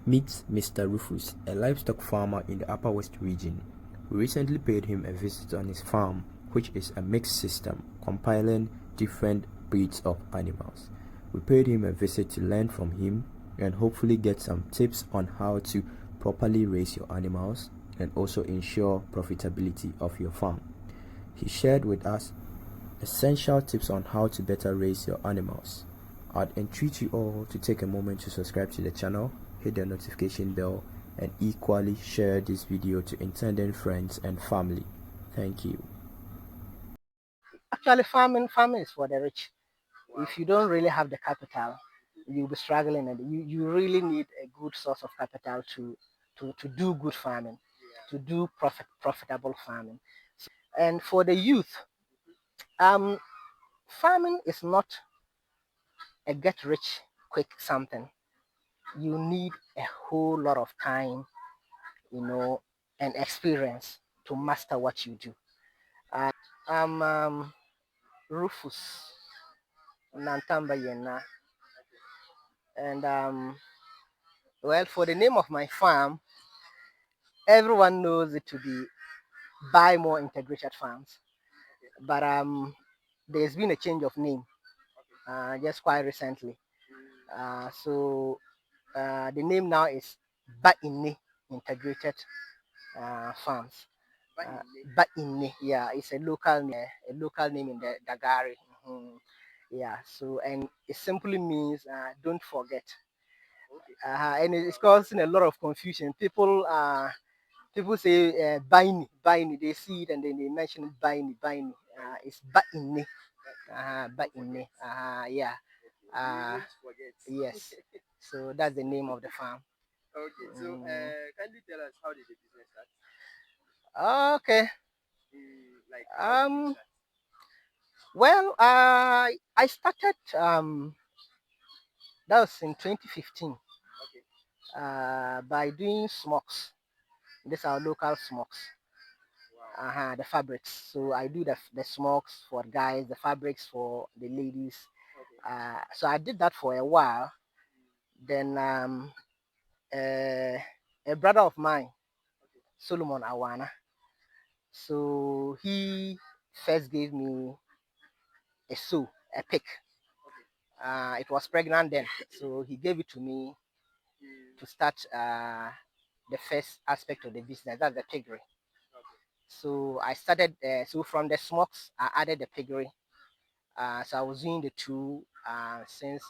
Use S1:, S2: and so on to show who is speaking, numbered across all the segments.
S1: Meet Mr. Rufus, a livestock farmer in the Upper West region. We recently paid him a visit on his farm, which is a mixed system, compiling different breeds of animals. We paid him a visit to learn from him and hopefully get some tips on how to properly raise your animals and also ensure profitability of your farm. He shared with us essential tips on how to better raise your animals. I'd entreat you all to take a moment to subscribe to the channel, hit the notification bell, and equally share this video to intended friends and family. Thank you.
S2: Actually, farming is for the rich. If you don't really have the capital, you'll be struggling, and you really need a good source of capital to do good farming, to do profitable farming. And for the youth, farming is not a get rich quick something. You need a whole lot of time, and experience to master what you do. I'm Rufus Nantamba Yena, and well, for the name of my farm, everyone knows it to be Buy More Integrated Farms, but there's been a change of name just quite recently. So the name now is Baini Integrated Farms. Baini, yeah, it's a local name in the Dagari. Yeah, so and it simply means don't forget. And it's causing a lot of confusion. People say Baini. They see it and then they mention it Baini. It's Baini. Baini. Yeah. Yes. So that's the name of the farm.
S3: Okay, so kindly tell us, how did the business start?
S2: Okay.
S3: Like
S2: Well, I started that was in 2015 by doing smokes. These are local smokes. The fabrics. So I do the smokes for guys, the fabrics for the ladies. So I did that for a while. Then a brother of mine, Solomon Awana. So he first gave me a sow, a pig. It was pregnant then, so he gave it to me to start the first aspect of the business. That's the piggery. So I started. So from the smokes, I added the piggery. So I was doing the two since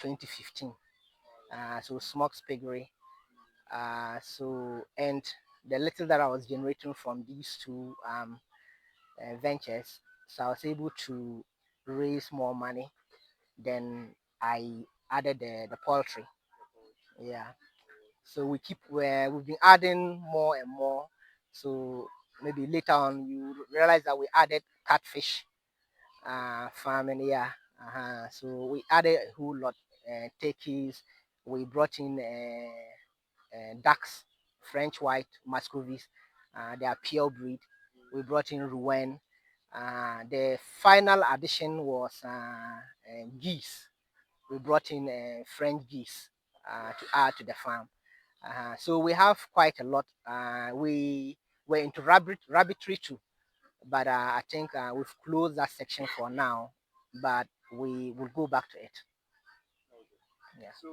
S2: 2015. So smokes piggery. So and the little that I was generating from these two ventures, so I was able to raise more money. Then I added the poultry. Yeah. So we've been adding more and more. So maybe later on you realize that we added catfish farming. Yeah. So we added a whole lot turkeys. We brought in ducks, French white Muscovies. They are pure breed. We brought in Rouen. The final addition was geese. We brought in French geese to add to the farm. So we have quite a lot. We were into rabbitry too, but I think we've closed that section for now. But we will go back to it.
S3: Yeah. So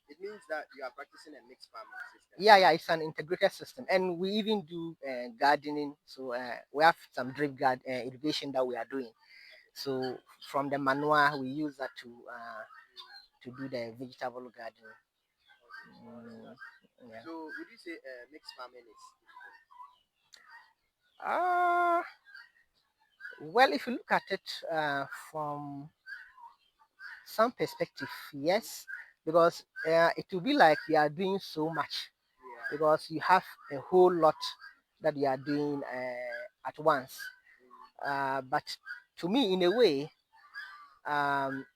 S3: it means that you are practicing a mixed farming system.
S2: Yeah, it's an integrated system, and we even do gardening. So we have some drip irrigation that we are doing. So from the manual, we use that to do the vegetable gardening. Yeah.
S3: So would you say mixed farming is
S2: Uh, well, if you look at it from some perspective, yes, because it will be like you are doing so much because you have a whole lot that you are doing at once. But to me, in a way,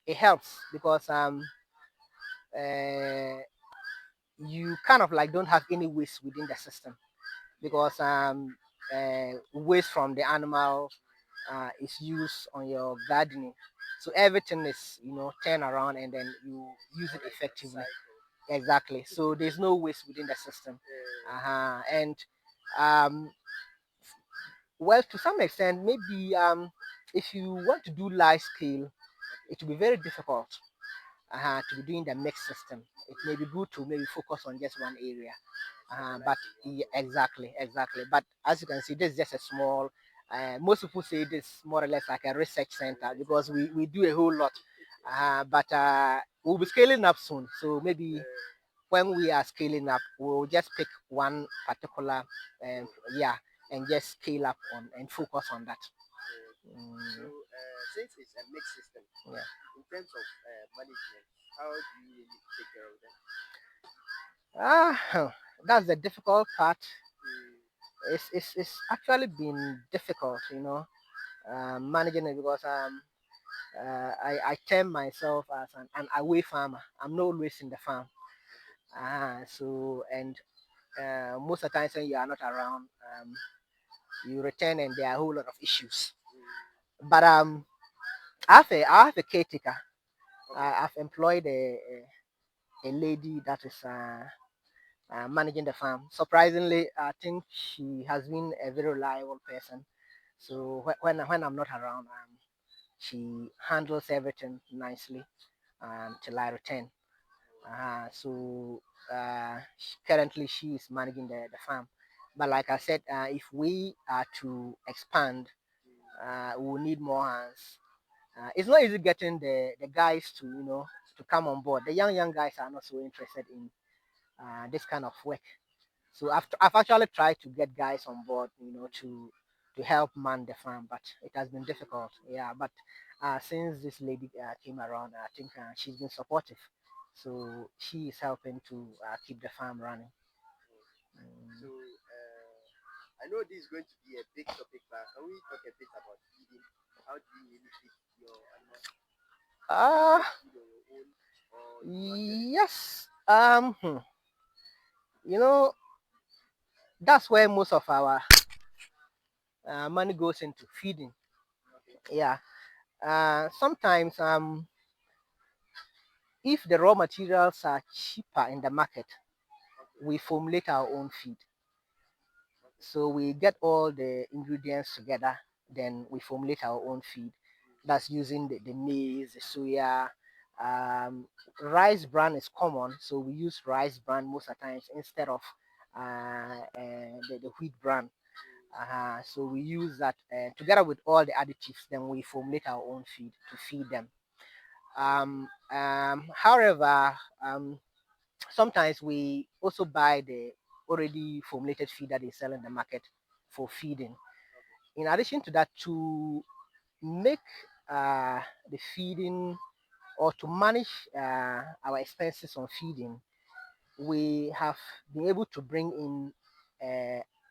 S2: it helps because uh, you kind of like don't have any waste within the system because waste from the animal is used on your gardening. So everything is, turn around and then you use it effectively. exactly. So there's no waste within the system. And um, well, to some extent, maybe if you want to do large scale, it will be very difficult to be doing the mixed system. It may be good to maybe focus on just one area. But yeah, exactly. But as you can see, this is just a small. Most people say this more or less like a research center because we do a whole lot. But we'll be scaling up soon. So maybe when we are scaling up, we'll just pick one particular, yeah, and just scale up on and focus on that.
S3: So, since it's a mixed system,
S2: Yeah.
S3: in terms of management, how do you really take care of them?
S2: That's the difficult part. It's actually been difficult, managing it because I term myself as an away farmer. I'm not always in the farm. So and most of the times when you are not around, you return and there are a whole lot of issues. But I have a caretaker. I've employed a lady that is managing the farm. Surprisingly, I think she has been a very reliable person. So when I'm not around, she handles everything nicely till I return. So currently she is managing the farm. But like I said, if we are to expand, we will need more hands. It's not easy getting the guys to to come on board. The young guys are not so interested in this kind of work. So I've actually tried to get guys on board, to help man the farm, but it has been difficult. Yeah, but since this lady came around, I think she's been supportive. So she is helping to keep the farm running.
S3: So, I know this is going to be a big topic, but can we talk a bit about feeding? How do you really feed your animals?
S2: Uh,
S3: Feed on your own, or you not
S2: yes. You know, that's where most of our money goes into feeding. Yeah. Sometimes if the raw materials are cheaper in the market, we formulate our own feed. So we get all the ingredients together, then we formulate our own feed. That's using the maize, the soya. Rice bran is common, so we use rice bran most of the times instead of the wheat bran. So we use that together with all the additives, then we formulate our own feed to feed them. However, sometimes we also buy the already formulated feed that they sell in the market for feeding. In addition to that, to make the feeding or to manage our expenses on feeding, we have been able to bring in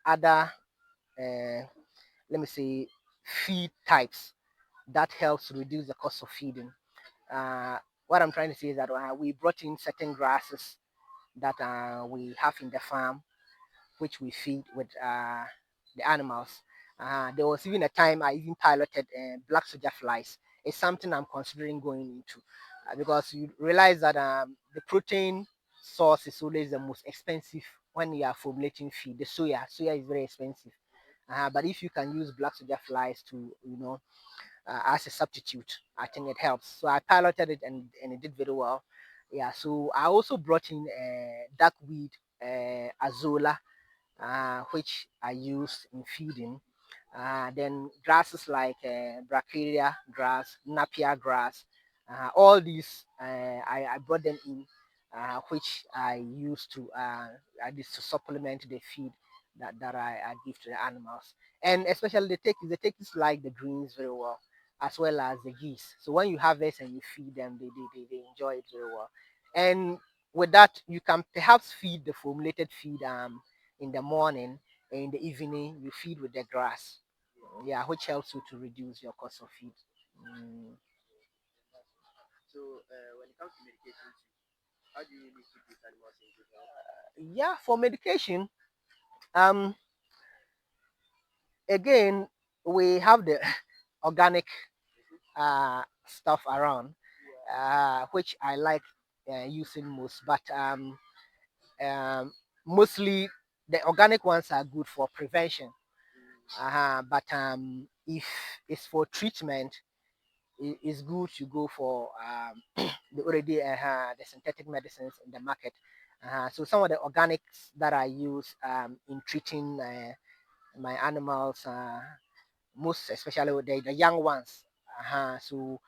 S2: other, uh, let me say, feed types that helps reduce the cost of feeding. Uh, what I'm trying to say is that we brought in certain grasses that we have in the farm, which we feed with the animals. There was even a time I even piloted black soldier flies. It's something I'm considering going into because you realize that the protein source is always the most expensive when you are formulating feed. The soya is very expensive. But if you can use black soldier flies to, as a substitute, I think it helps. So I piloted it and it did very well. Yeah, so I also brought in duckweed, azola, which are used in feeding. Then grasses like brachiaria grass, napier grass, all these I brought them in, which I use to to supplement the feed that I give to the animals. And especially the turkeys like the greens very well, as well as the geese. So when you harvest and you feed them, they enjoy it very well. And with that, you can perhaps feed the formulated feed in the morning, and in the evening you feed with the grass. Yeah, which helps you to reduce your cost of feed. Mm.
S3: so, when it comes to medication, how do you really keep these animals in good health?
S2: Yeah, for medication, um, again, we have the organic stuff around, which I like using most, but mostly the organic ones are good for prevention. But if it's for treatment, it's good to go for the already the synthetic medicines in the market. So some of the organics that I use in treating my animals, most especially with the young ones. So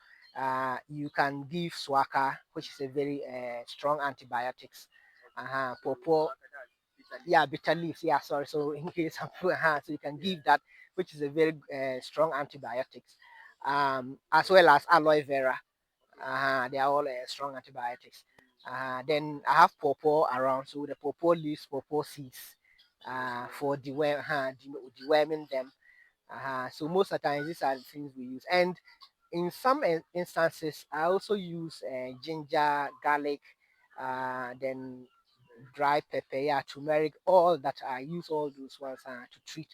S2: you can give swaka, which is a very strong antibiotics. Pawpaw, yeah, bitter leaves. Yeah, sorry. So in case so you can give that, which is a very strong antibiotics, as well as aloe vera. They are all strong antibiotics. Then I have pawpaw around, so the pawpaw leaves, pawpaw seeds, for deworming them. So most of the times these are the things we use, and in some instances I also use ginger, garlic, then dry pepper, yeah, turmeric, all that. I use all those ones to treat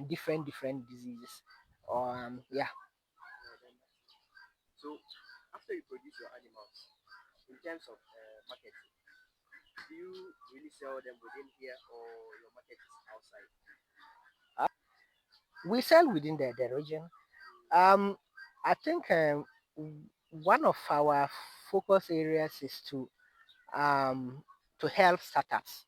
S2: different diseases. Yeah.
S3: So after you produce your animals, in terms of marketing, do you really sell them within here or your market is outside?
S2: Uh, we sell within the region. Um, I think one of our focus areas is um, to help startups,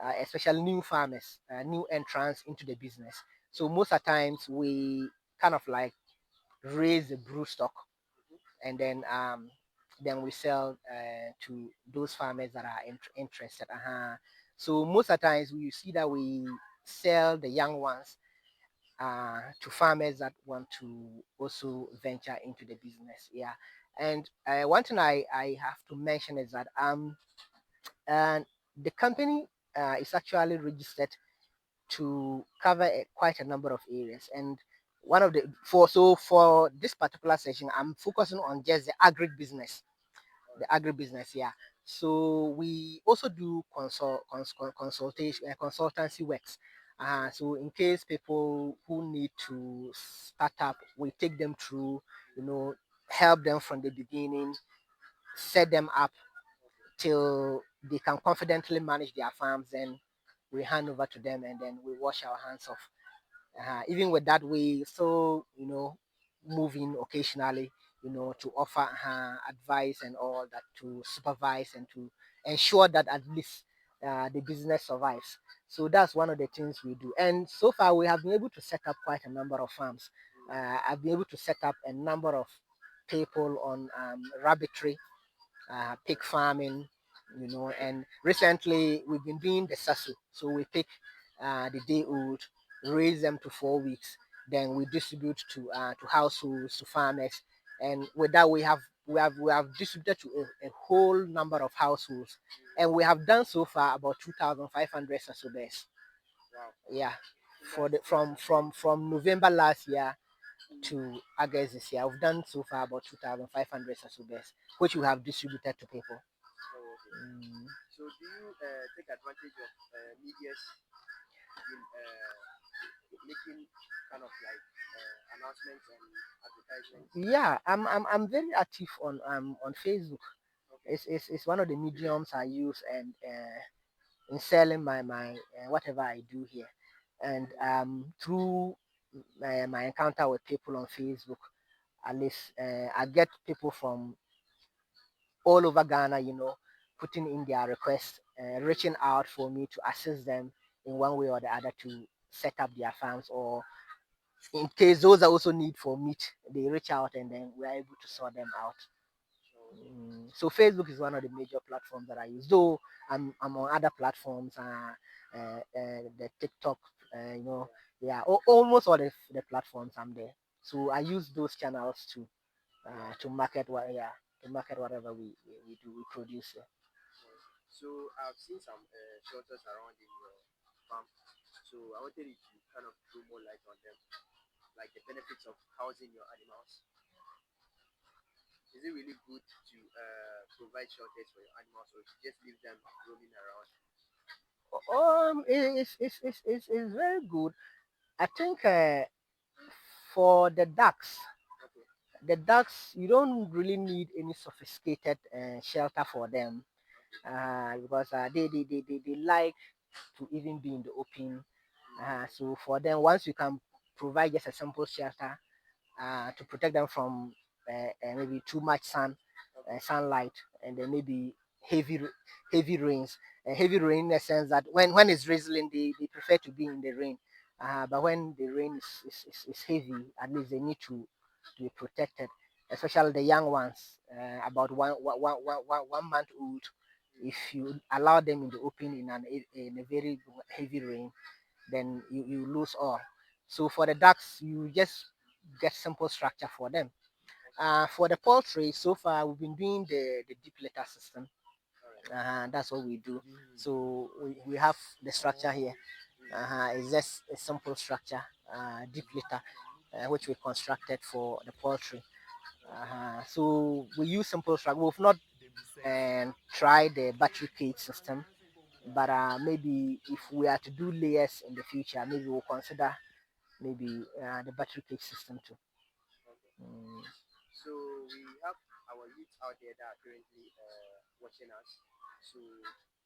S3: Okay.
S2: especially new farmers, new entrants into the business. So most of the times we kind of like raise the brood stock, and then we sell to those farmers that are interested. So most of the times we see that we sell the young ones to farmers that want to also venture into the business. Yeah. And one thing I have to mention is that and the company is actually registered to cover quite a number of areas. And one of the for this particular session, I'm focusing on just the agribusiness, yeah. So we also do consultation, consultancy works. So in case people who need to start up, we take them through, help them from the beginning, set them up till they can confidently manage their farms. Then we hand over to them, and then we wash our hands off. Even with that, we still, move in occasionally, to offer advice and all that, to supervise and to ensure that at least the business survives. So that's one of the things we do. And so far, we have been able to set up quite a number of farms. I've been able to set up a number of people on rabbitry, pig farming, and recently we've been doing the sasu. So we pick the day old, raise them to 4 weeks, then we distribute to households, to farmers, and with that we have distributed to a whole number of households, and we have done so far about 2,500 sasu bears.
S3: Wow.
S2: Yeah,
S3: So
S2: for the
S3: that's
S2: from November last year to August this year, we've done so far about 2,500 sasu bears, which we have distributed to people.
S3: oh, okay.
S2: Mm.
S3: So do you take advantage of medias in making kind of like announcements and advertisements?
S2: Yeah, I'm very active on Facebook.
S3: Okay.
S2: It's one of the mediums I use, and in selling my whatever I do here, and through my encounter with people on Facebook, at least I get people from all over Ghana, putting in their requests, reaching out for me to assist them in one way or the other to set up their farms, or in case those that also need for meat, they reach out and then we are able to sort them out.
S3: Oh, okay.
S2: So Facebook is one of the major platforms that I use, though I'm on other platforms, the TikTok,
S3: Yeah.
S2: yeah, almost all the platforms I'm there. So I use those channels
S3: Wow.
S2: to market what, yeah, to market whatever we do, we produce. Yeah.
S3: Wow. So I've seen some shelters around in your farm. So I wanted you to kind of throw more light on them, like the benefits of housing your animals. Is it really good to provide shelters for your animals, or to just leave them roaming around?
S2: It's very good. I think for the ducks,
S3: Okay.
S2: The ducks, you don't really need any sophisticated shelter for them, because they like to even be in the open. So for them, once you can provide just a simple shelter to protect them from maybe too much sunlight, and then maybe heavy heavy rains. Heavy rain in the sense that when it's drizzling, they prefer to be in the rain. But when the rain is heavy, at least they need to be protected, especially the young ones, about 1 month old. If you allow them in the open in a very heavy rain, then you lose all. So for the ducks, you just get simple structure for them. For the poultry, so far we've been doing the deep litter system. That's what we do. So we have the structure here. It's just a simple structure, deep litter, which we constructed for the poultry. So we use simple structure. We've not tried the battery cage system, but maybe if we are to do layers in the future, maybe we'll consider maybe the battery cage system too. Mm.
S3: So we have our youth out there that are currently watching us. So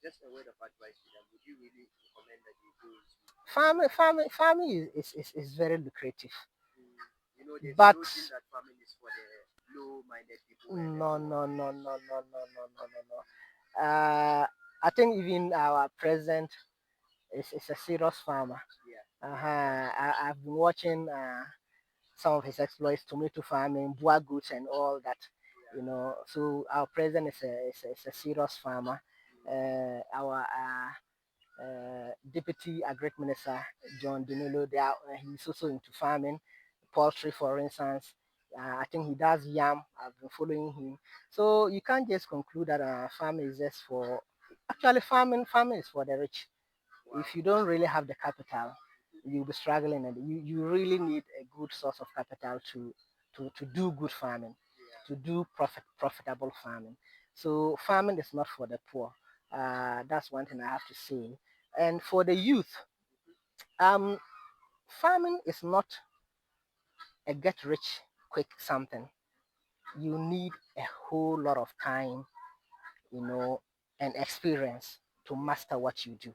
S3: just a word of advice to them. Would you really recommend that they go into
S2: Farming is very lucrative,
S3: mm, there's a
S2: but
S3: notion that farming is for the low-minded people and
S2: no,
S3: everyone.
S2: no, no, no, no, no, no, no, no, no. I think even our president is a serious farmer.
S3: Yeah,
S2: I've been watching some of his exploits, tomato farming, boa goods, and all that.
S3: yeah.
S2: So our president is a serious farmer. Our Deputy Agric Minister John Danilo, he's also into farming, poultry, for instance. I think he does yam. I've been following him. So you can't just conclude that farming is just for. Actually, farming is for the rich.
S3: Wow.
S2: If you don't really have the capital, you'll be struggling, and you really need a good source of capital to do good farming,
S3: Yeah.
S2: to do profitable farming. So farming is not for the poor. That's one thing I have to say. And for the youth, um, farming is not a get rich quick something. You need a whole lot of time, you know, and experience to master what you do.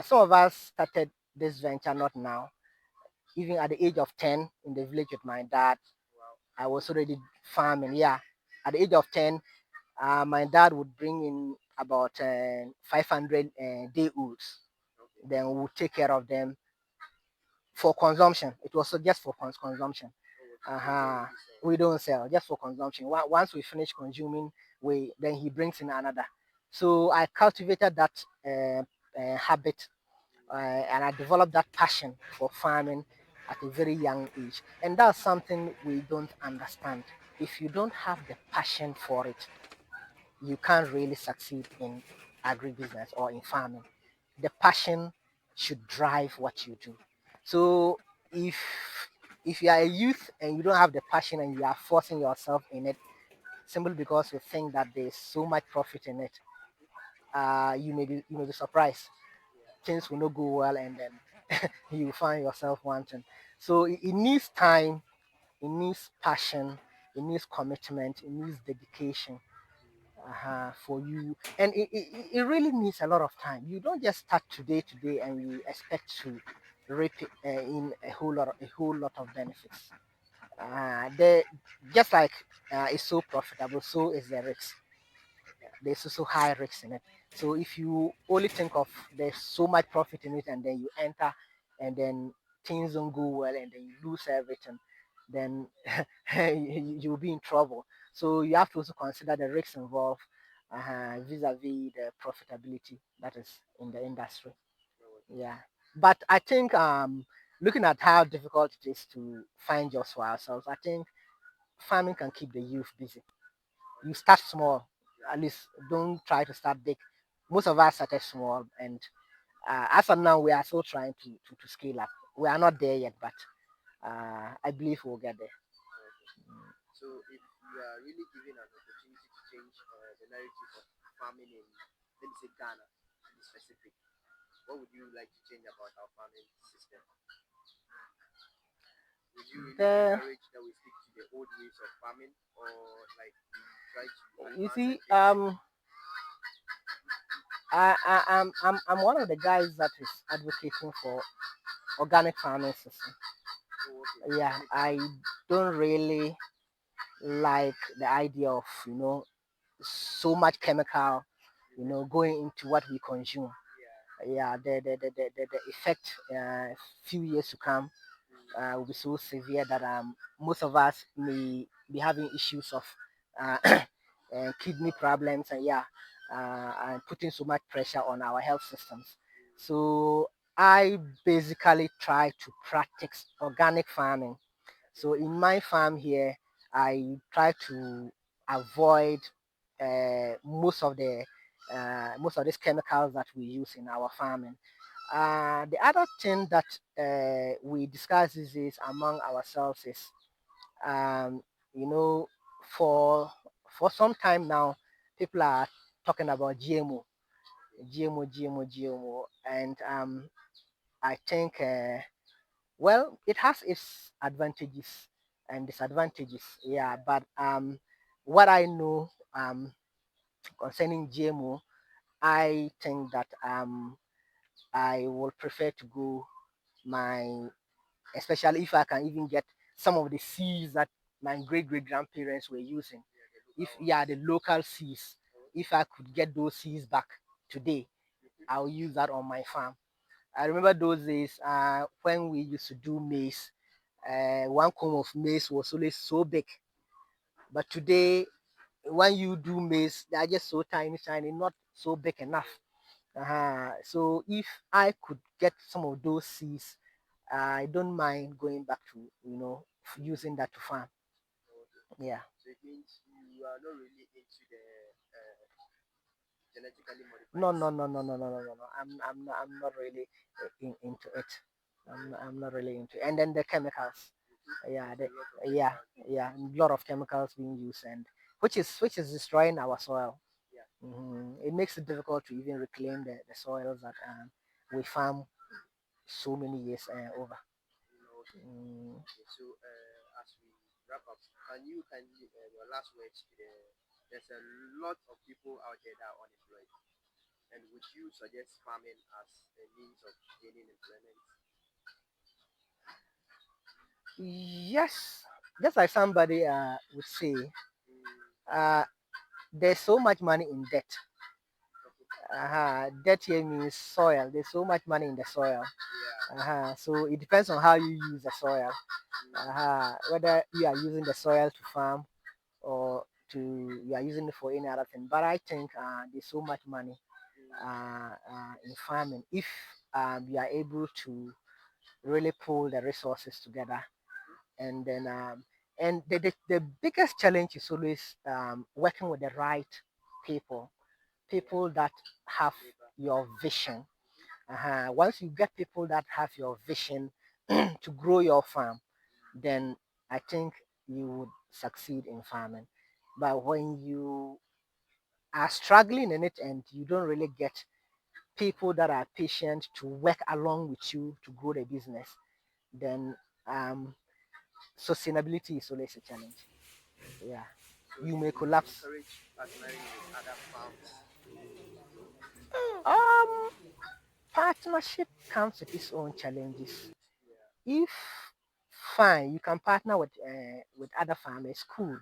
S2: Some of us started this venture not now. Even at the age of 10 in the village with my dad,
S3: Wow.
S2: I was already farming. Yeah. At the age of 10, my dad would bring in about 500 day olds.
S3: Okay.
S2: Then we would take care of them for consumption. It was just for consumption.
S3: Oh, okay. So you don't
S2: Uh-huh.
S3: really sell.
S2: We don't sell, just for consumption. Once we finish consuming, we then he brings in another. So I cultivated that habit, and I developed that passion for farming at a very young age. And that's something we don't understand. If you don't have the passion for it, you can't really succeed in agribusiness or in farming. The passion should drive what you do. So if if you are a youth and you don't have the passion and you are forcing yourself in it simply because you think that there's so much profit in it, you may be surprised. Things will not go well, and then you find yourself wanting. So it needs time, it needs passion, it needs commitment, it needs dedication, for you, and it really needs a lot of time. You don't just start today and you expect to reap in a whole lot of benefits. They just like it's so profitable, so is the risk. There's also high risks in it. So if you only think of there's so much profit in it and then you enter and then things don't go well and then you lose everything, then you'll be in trouble. So you have to also consider the risks involved, vis-a-vis the profitability that is in the industry. Yeah. But I think looking at how difficult it is to find jobs for ourselves, I think farming can keep the youth busy. You start small, at least don't try to start big. Most of us started small, and as of now, we are still trying to scale up. We are not there yet, but I believe we'll get there.
S3: So if you are really given an opportunity to change the narrative of farming in, let me say Ghana, to be specific, what would you like to change about our farming system? Would you really
S2: The
S3: encourage that we stick to the old ways of farming, or like we try to
S2: you
S3: advance
S2: see,
S3: and take it?
S2: I'm one of the guys that is advocating for organic farming system.
S3: Oh, okay,
S2: Yeah,
S3: organic
S2: I
S3: farming.
S2: don't really like the idea of so much chemical
S3: Yeah,
S2: going into what we consume.
S3: yeah.
S2: Yeah, the effect few years to come will be so severe that most of us may be having issues of uh, kidney problems, and yeah, and putting so much pressure on our health systems. So I basically try to practice organic farming. So in my farm here, I try to avoid most of these chemicals that we use in our farming. The other thing that we discuss is among ourselves is, um, you know, for some time now, people are talking about GMO, and I think well, it has its advantages and disadvantages. Yeah, but what I know concerning GMO, I think that I will prefer to go my, especially if I can even get some of the seeds that my great grandparents were using.
S3: Yeah, the
S2: If
S3: local
S2: yeah,
S3: ones.
S2: the local seeds,
S3: Okay.
S2: if I could get those seeds back today,
S3: Mhm.
S2: I'll use that on my farm. I remember those days when we used to do maize. One comb of maize was always so big, but today when you do maize, they are just so tiny, not so big enough. So if I could get some of those seeds, I don't mind going back to using that to farm.
S3: Okay.
S2: Yeah.
S3: So it means you are not really into the genetically
S2: No,
S3: modified
S2: no,
S3: seed.
S2: no, no, no, no, no, no, no. I'm not really into it. I'm not really into it. And then the chemicals.
S3: Mhm.
S2: Yeah,
S3: There's a lot of
S2: yeah,
S3: chemicals being
S2: yeah,
S3: used.
S2: a lot of chemicals being used, and which is destroying our soil.
S3: Yeah.
S2: It makes it difficult to even reclaim the soils that we farm so many years over.
S3: Okay.
S2: Mm,
S3: Okay. So as we wrap up, can you kindly your last words to the there's a lot of people out there that are unemployed, and would you suggest farming as a means of gaining employment?
S2: yes, just like somebody would say,
S3: Mm,
S2: uh, there's so much money in debt.
S3: okay.
S2: Debt here means soil. There's so much money in the soil.
S3: Yeah.
S2: So it depends on how you use the soil.
S3: Mm,
S2: Whether you are using the soil to farm or you are using it for any other thing. But I think there's so much money
S3: mm,
S2: in farming if you are able to really pull the resources together,
S3: mhm.
S2: and then and the biggest challenge is always working with the right people,
S3: Yeah.
S2: people that have
S3: Labor.
S2: your vision.
S3: Mhm.
S2: Once you get people that have your vision to grow your farm, then I think you would succeed in farming. But when you are struggling in it and you don't really get people that are patient to work along with you to grow the business, then um, sustainability is always a challenge. Yeah,
S3: So
S2: you
S3: you
S2: may
S3: would
S2: collapse.
S3: encourage partnering with other farms.
S2: Um, Partnership comes with its own challenges.
S3: Yeah.
S2: If fine, you can partner with other farmers. Cool.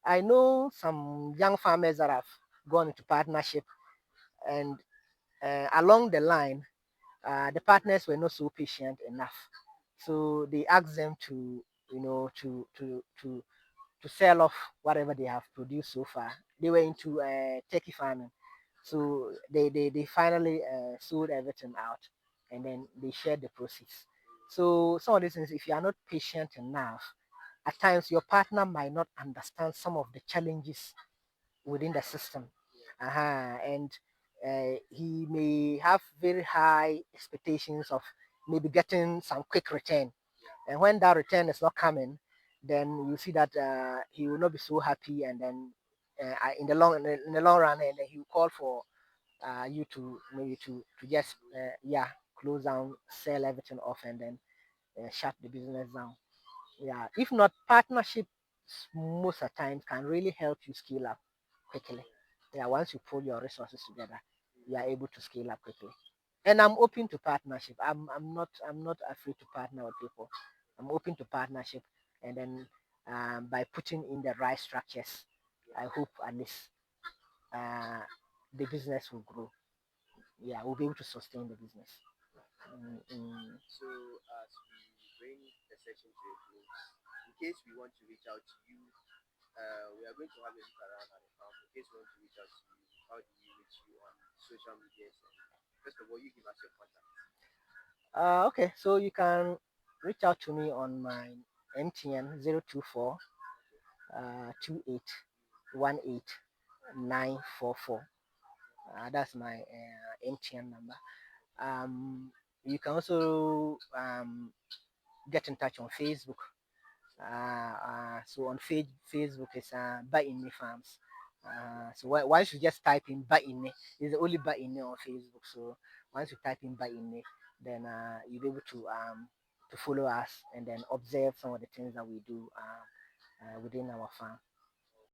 S2: I know some young farmers that have gone into partnership, and along the line, the partners were not so patient enough. So they asked them to, to sell off whatever they have produced so far. They were into turkey farming. So they finally sold everything out, and then they shared the proceeds. So some of these things, if you are not patient enough, at times your partner might not understand some of the challenges within the system.
S3: Yeah.
S2: And he may have very high expectations of maybe getting some quick return.
S3: Yeah.
S2: And when that return is not coming, then you see that he will not be so happy. And then in the long run, and then he will call for you to maybe to just yeah, close down, sell everything off, and then shut the business down. Yeah, if not, partnerships most of the time can really help you scale up quickly. Yeah, once you pull your resources together, you are able to scale up quickly. And I'm open to partnership. I'm not afraid to partner with people. I'm open to partnership, and then by putting in the right structures, I hope at least uh, the business will grow. Yeah, we'll be able to sustain the business. Mm.
S3: So as we bring the session to a close, in case we want to reach out to you, we are going to have a look around at the farm. In case we want to reach out to you, how do we reach you on social media? First of all, you give us your contact.
S2: Okay, so you can reach out to me on my MTN 024 2818 944. That's my MTN number. You can also get in touch on Facebook. So on Facebook is Baini Farms. So once you just type in Baini, it's the only Baini on Facebook. So once you type in Baini, then you'll be able to follow us and then observe some of the things that we do within our farm.